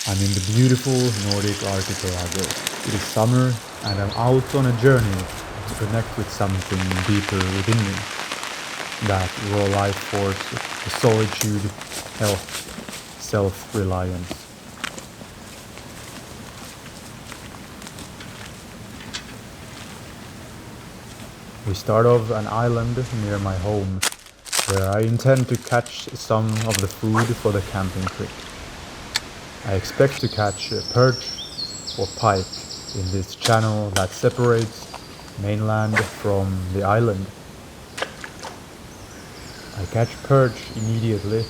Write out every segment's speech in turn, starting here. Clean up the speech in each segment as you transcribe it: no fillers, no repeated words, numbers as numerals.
I'm in the beautiful Nordic archipelago. It is summer and I'm out on a journey to connect with something deeper within me. That raw life force, the solitude, health, self-reliance. We start off an island near my home, where I intend to catch some of the food for the camping trip. I expect to catch a perch or pike in this channel that separates mainland from the island. I catch perch immediately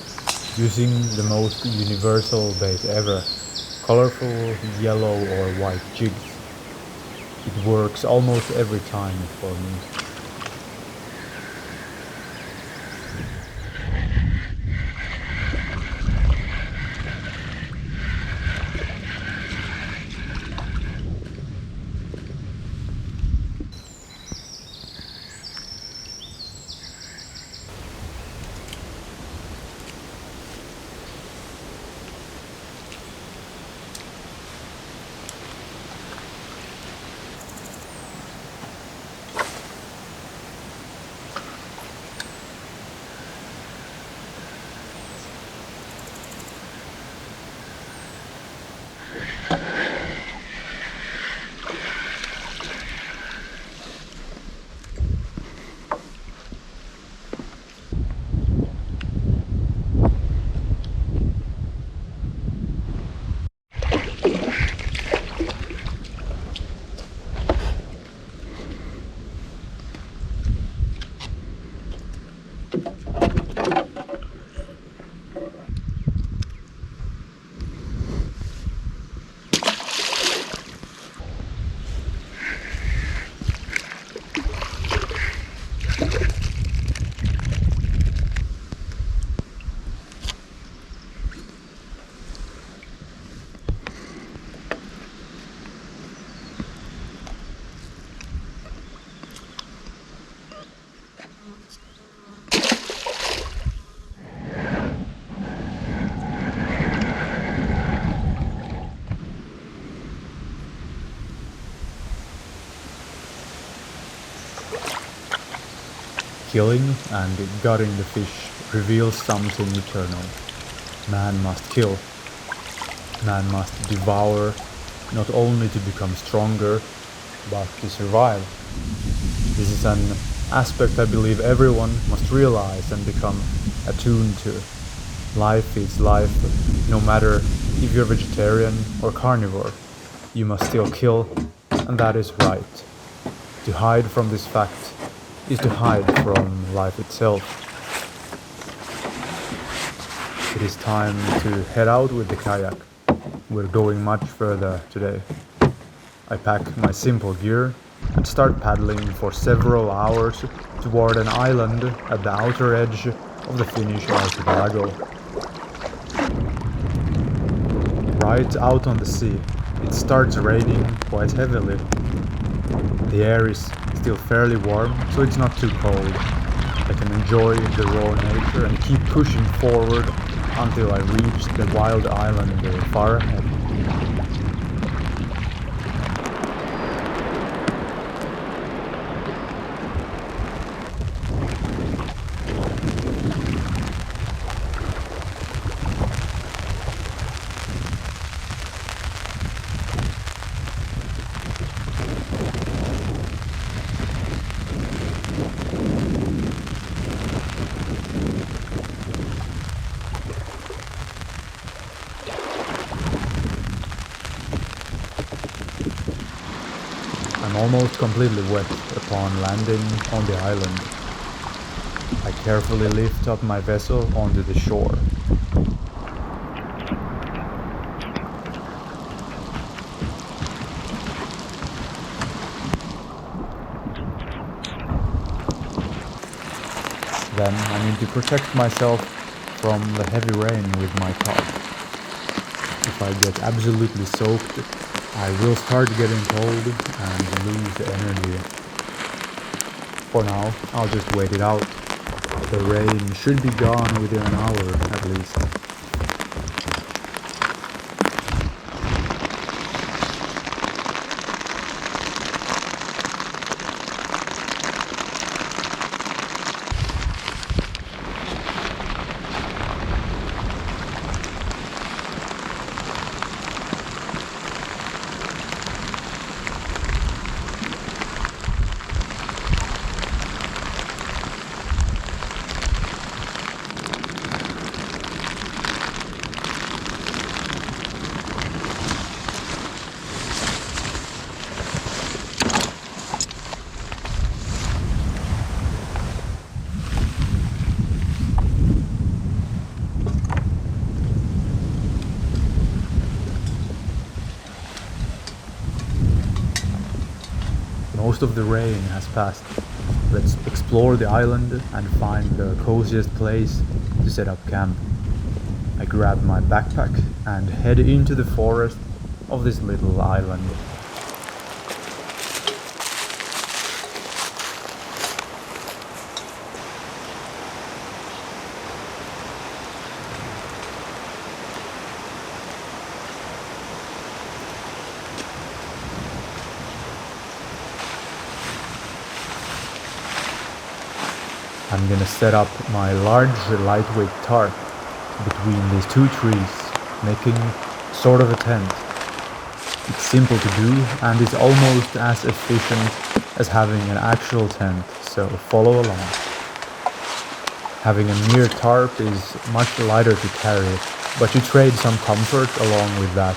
using the most universal bait ever, colorful yellow or white jigs. It works almost every time for me. Killing and gutting the fish reveals something eternal. Man must kill. Man must devour, not only to become stronger, but to survive. This is an aspect I believe everyone must realize and become attuned to. Life is life, no matter if you're vegetarian or carnivore. You must still kill, and that is right. To hide from this fact is to hide from life itself. It is time to head out with the kayak. We're going much further today. I pack my simple gear and start paddling for several hours toward an island at the outer edge of the Finnish archipelago. Right out on the sea, it starts raining quite heavily. The air is still fairly warm, so it's not too cold. I can enjoy the raw nature and keep pushing forward until I reach the wild island far ahead. I'm almost completely wet upon landing on the island. I carefully lift up my vessel onto the shore. Then I need to protect myself from the heavy rain with my top. If I get absolutely soaked, I will start getting cold and lose energy. For now, I'll just wait it out. The rain should be gone within an hour at least. most of the rain has passed. Let's explore the island and find the coziest place to set up camp. I grab my backpack and head into the forest of this little island. I'm gonna set up my large lightweight tarp between these two trees, making sort of a tent. It's simple to do and is almost as efficient as having an actual tent, so follow along. Having a mere tarp is much lighter to carry, but you trade some comfort along with that,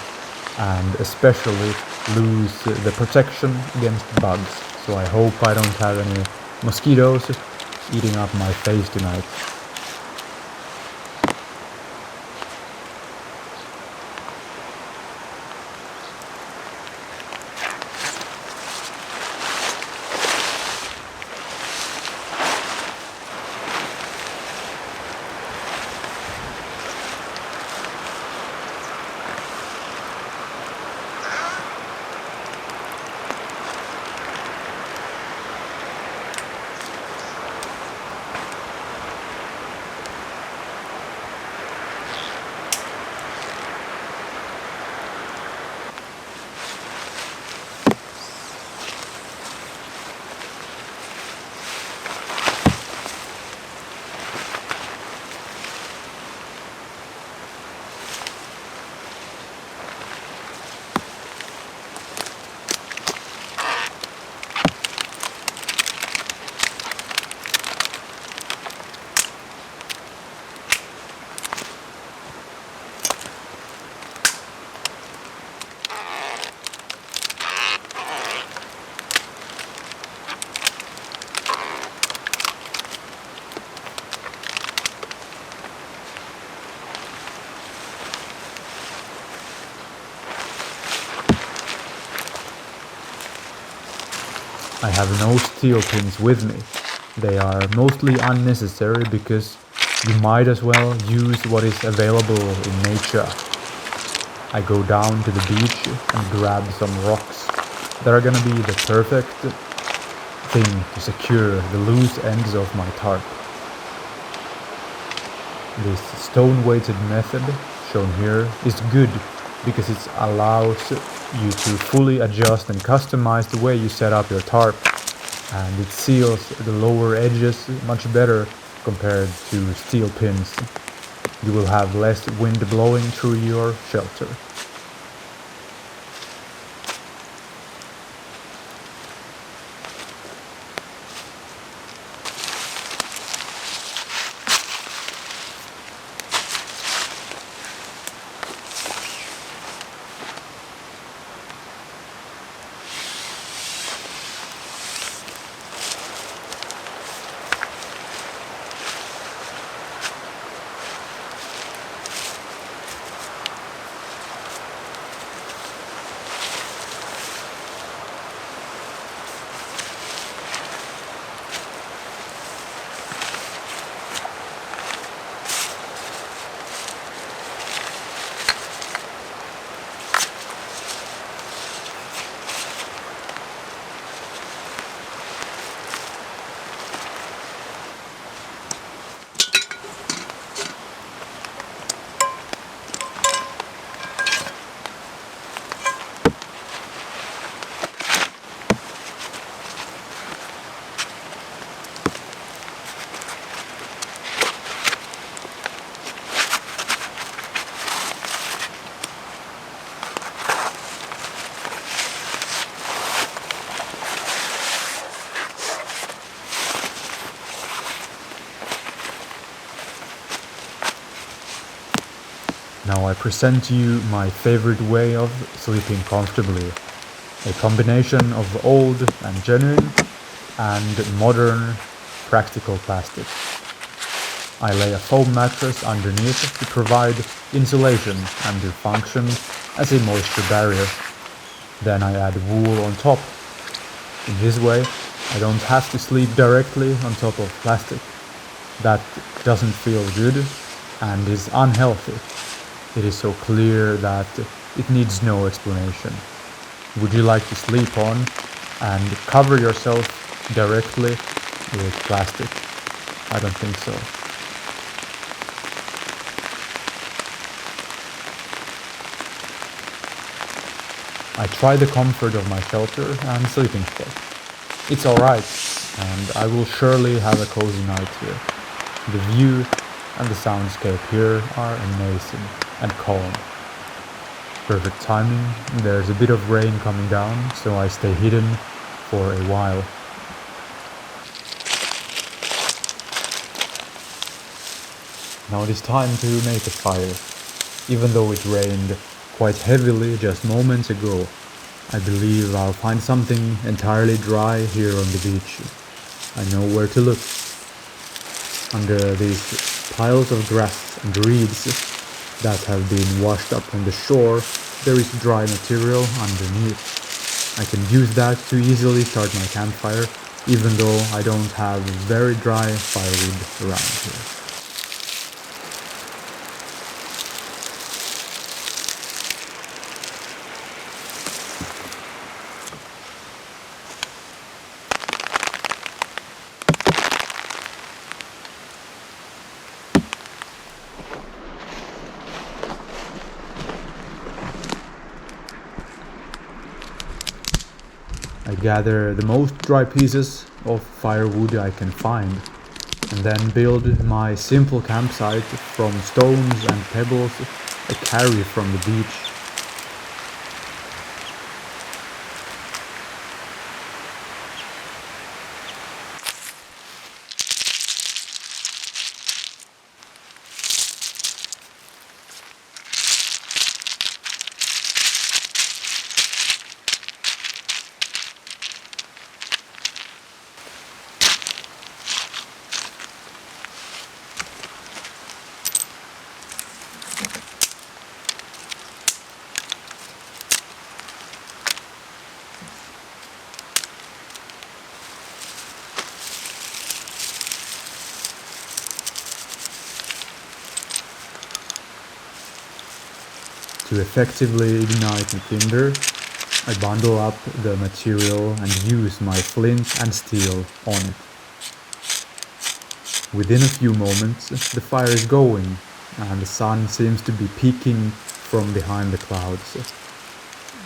and especially lose the protection against bugs, so I hope I don't have any mosquitoes eating up my face tonight. I have no steel pins with me. They are mostly unnecessary because you might as well use what is available in nature. I go down to the beach and grab some rocks that are gonna be the perfect thing to secure the loose ends of my tarp. This stone-weighted method shown here is good because it allows you to fully adjust and customize the way you set up your tarp, and it seals the lower edges much better compared to steel pins. You will have less wind blowing through your shelter. Now I present to you my favorite way of sleeping comfortably. A combination of old and genuine and modern practical plastic. I lay a foam mattress underneath to provide insulation and to function as a moisture barrier. Then I add wool on top. In this way, I don't have to sleep directly on top of plastic. That doesn't feel good and is unhealthy. It is so clear that it needs no explanation. Would you like to sleep on and cover yourself directly with plastic? I don't think so. I try the comfort of my shelter and sleeping spot. It's alright, and I will surely have a cozy night here. The view and the soundscape here are amazing and calm. Perfect timing, there's a bit of rain coming down, so I stay hidden for a while. Now it is time to make a fire. Even though it rained quite heavily just moments ago, I believe I'll find something entirely dry here on the beach. I know where to look. Under these piles of grass and reeds that have been washed up on the shore, there is dry material underneath. I can use that to easily start my campfire, even though I don't have very dry firewood around here. I gather the most dry pieces of firewood I can find, and then build my simple campsite from stones and pebbles I carry from the beach. To effectively ignite the tinder, I bundle up the material and use my flint and steel on it. Within a few moments, the fire is going, and the sun seems to be peeking from behind the clouds.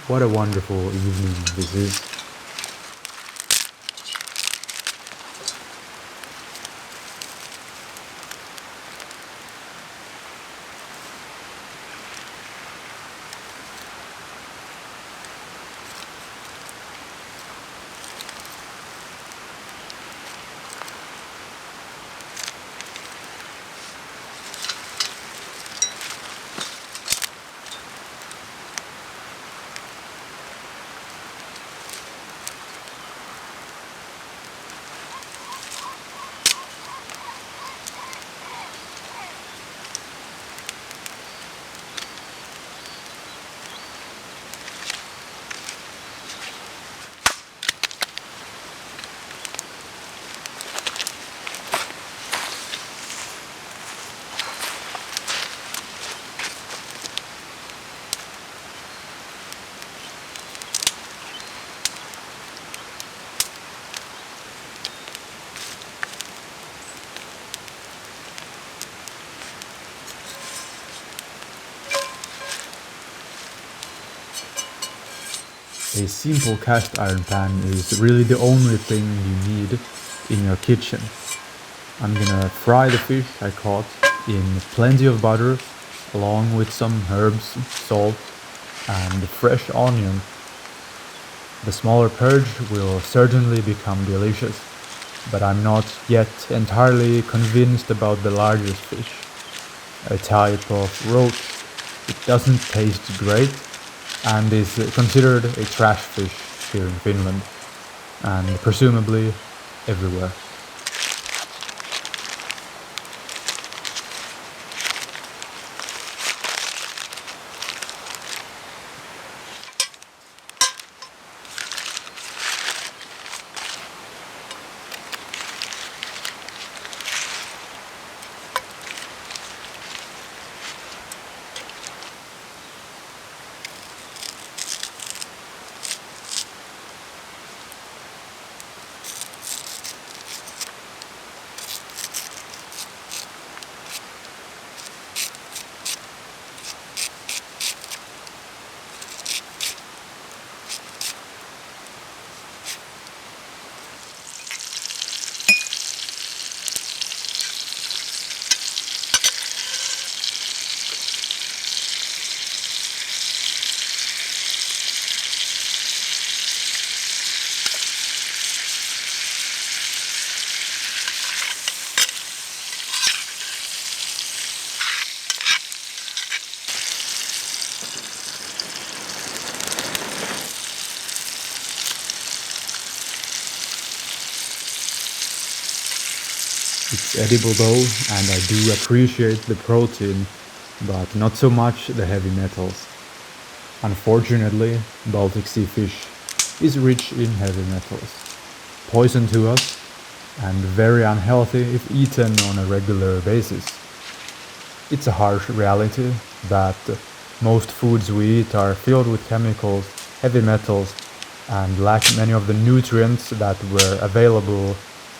What a wonderful evening this is. A simple cast iron pan is really the only thing you need in your kitchen. I'm gonna fry the fish I caught in plenty of butter, along with some herbs, salt, and fresh onion. The smaller perch will certainly become delicious, but I'm not yet entirely convinced about the largest fish. A type of roach. It doesn't taste great and is considered a trash fish here in Finland, and presumably everywhere. It's edible though, and I do appreciate the protein, but not so much the heavy metals. Unfortunately, Baltic Sea fish is rich in heavy metals, poison to us, and very unhealthy if eaten on a regular basis. It's a harsh reality that most foods we eat are filled with chemicals, heavy metals, and lack many of the nutrients that were available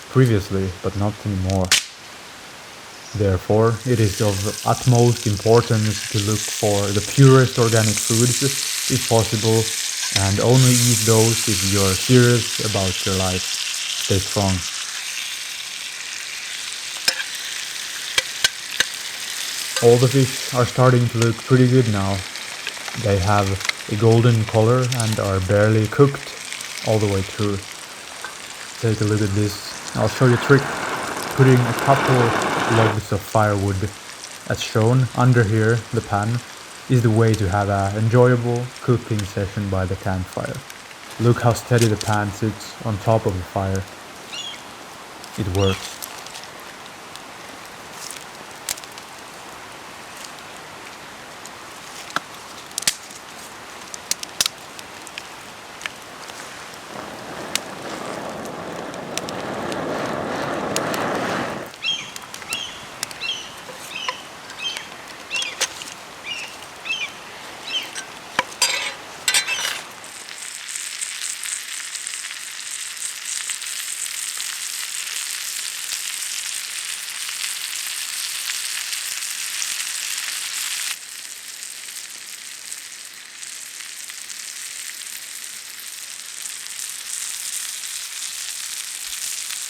previously, but not anymore. Therefore, it is of utmost importance to look for the purest organic foods if possible, and only eat those if you're serious about your life. Stay strong. All the fish are starting to look pretty good now. They have a golden color and are barely cooked all the way through. Take a look at this. I'll show you a trick. Putting a couple logs of firewood, as shown under here, the pan, is the way to have an enjoyable cooking session by the campfire. Look how steady the pan sits on top of the fire. It works.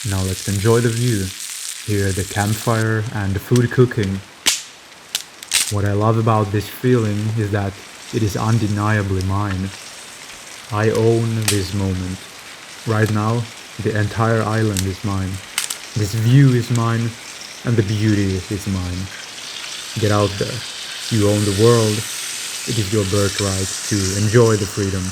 Now let's enjoy the view. Hear the campfire and the food cooking. What I love about this feeling is that it is undeniably mine. I own this moment. Right now, the entire island is mine. This view is mine, and the beauty is mine. Get out there. You own the world. It is your birthright to enjoy the freedom.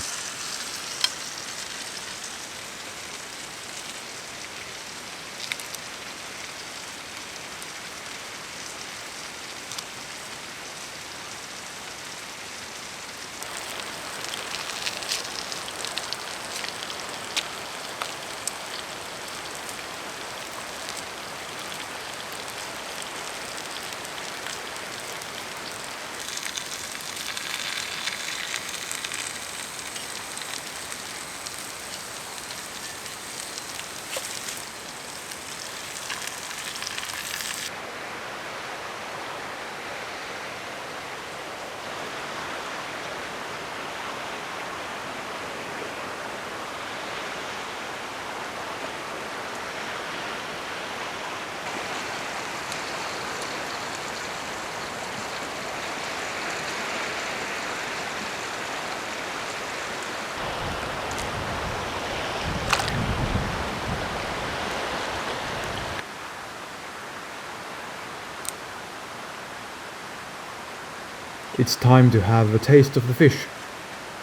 It's time to have a taste of the fish.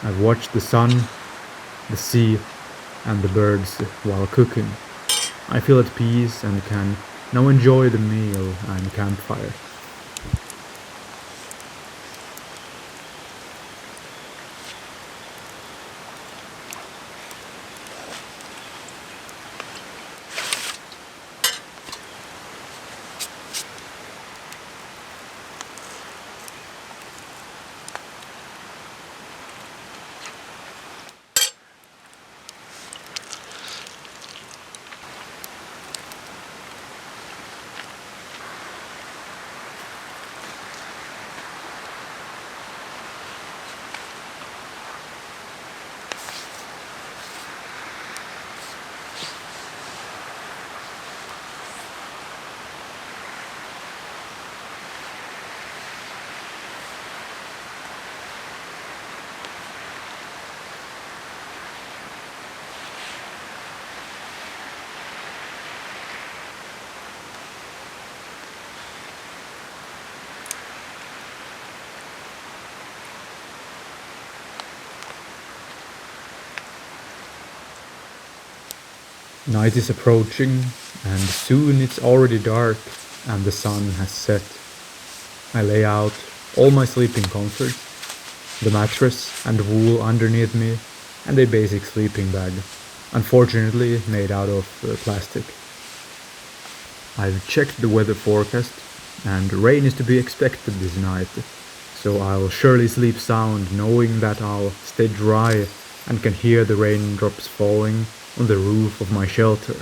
I've watched the sun, the sea, and the birds while cooking. I feel at peace and can now enjoy the meal and campfire. Night is approaching, and soon it's already dark, and the sun has set. I lay out all my sleeping comforts, the mattress and wool underneath me, and a basic sleeping bag, unfortunately made out of plastic. I've checked the weather forecast, and rain is to be expected this night, so I'll surely sleep sound knowing that I'll stay dry and can hear the raindrops falling on the roof of my shelter.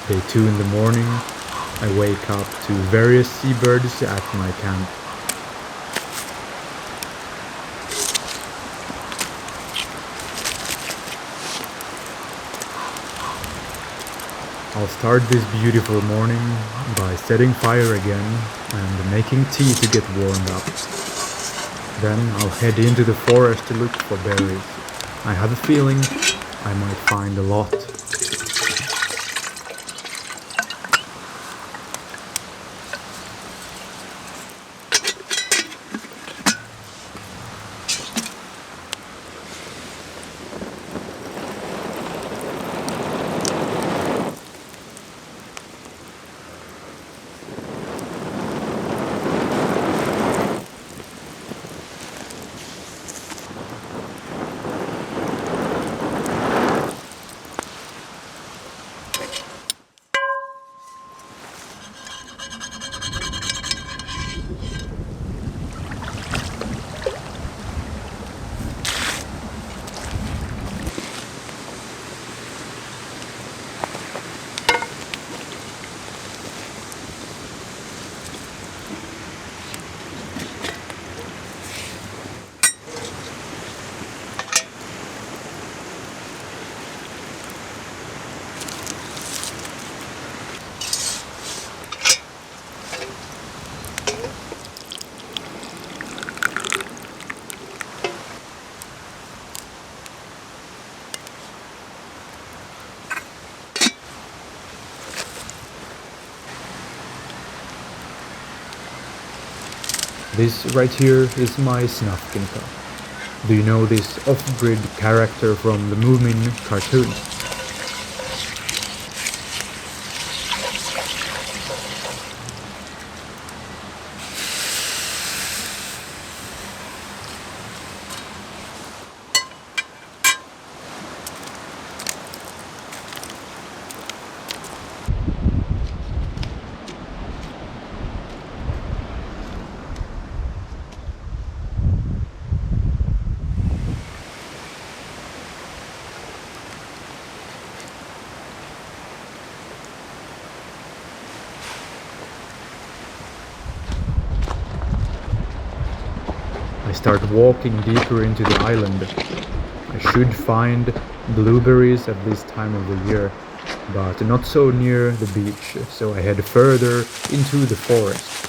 Day 2 in the morning, I wake up to various seabirds at my camp. I'll start this beautiful morning by setting fire again and making tea to get warmed up. Then I'll head into the forest to look for berries. I have a feeling I might find a lot. This right here is my Snufkinka. Do you know this off-grid character from the Moomin cartoon? I start walking deeper into the island. I should find blueberries at this time of the year, but not so near the beach, so I head further into the forest.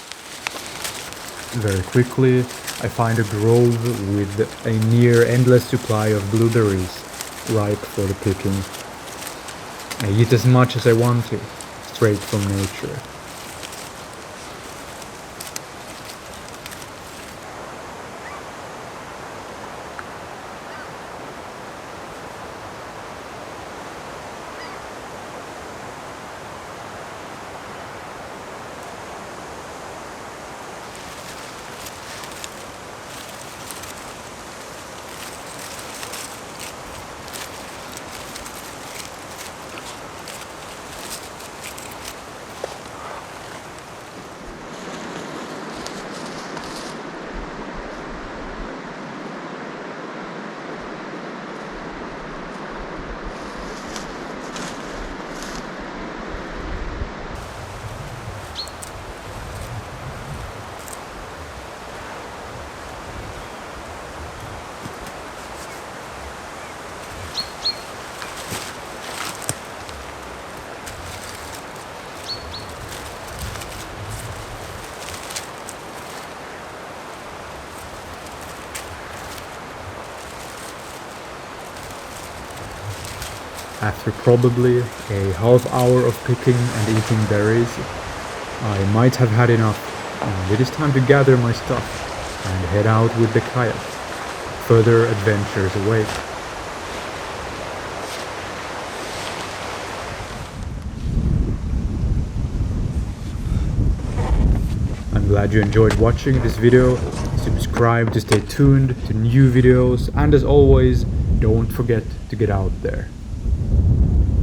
Very quickly, I find a grove with a near endless supply of blueberries, ripe for the picking. I eat as much as I want to, straight from nature. After probably a half hour of picking and eating berries, I might have had enough, and it is time to gather my stuff and head out with the kayak. Further adventures await. I'm glad you enjoyed watching this video. Subscribe to stay tuned to new videos, and as always, don't forget to get out there.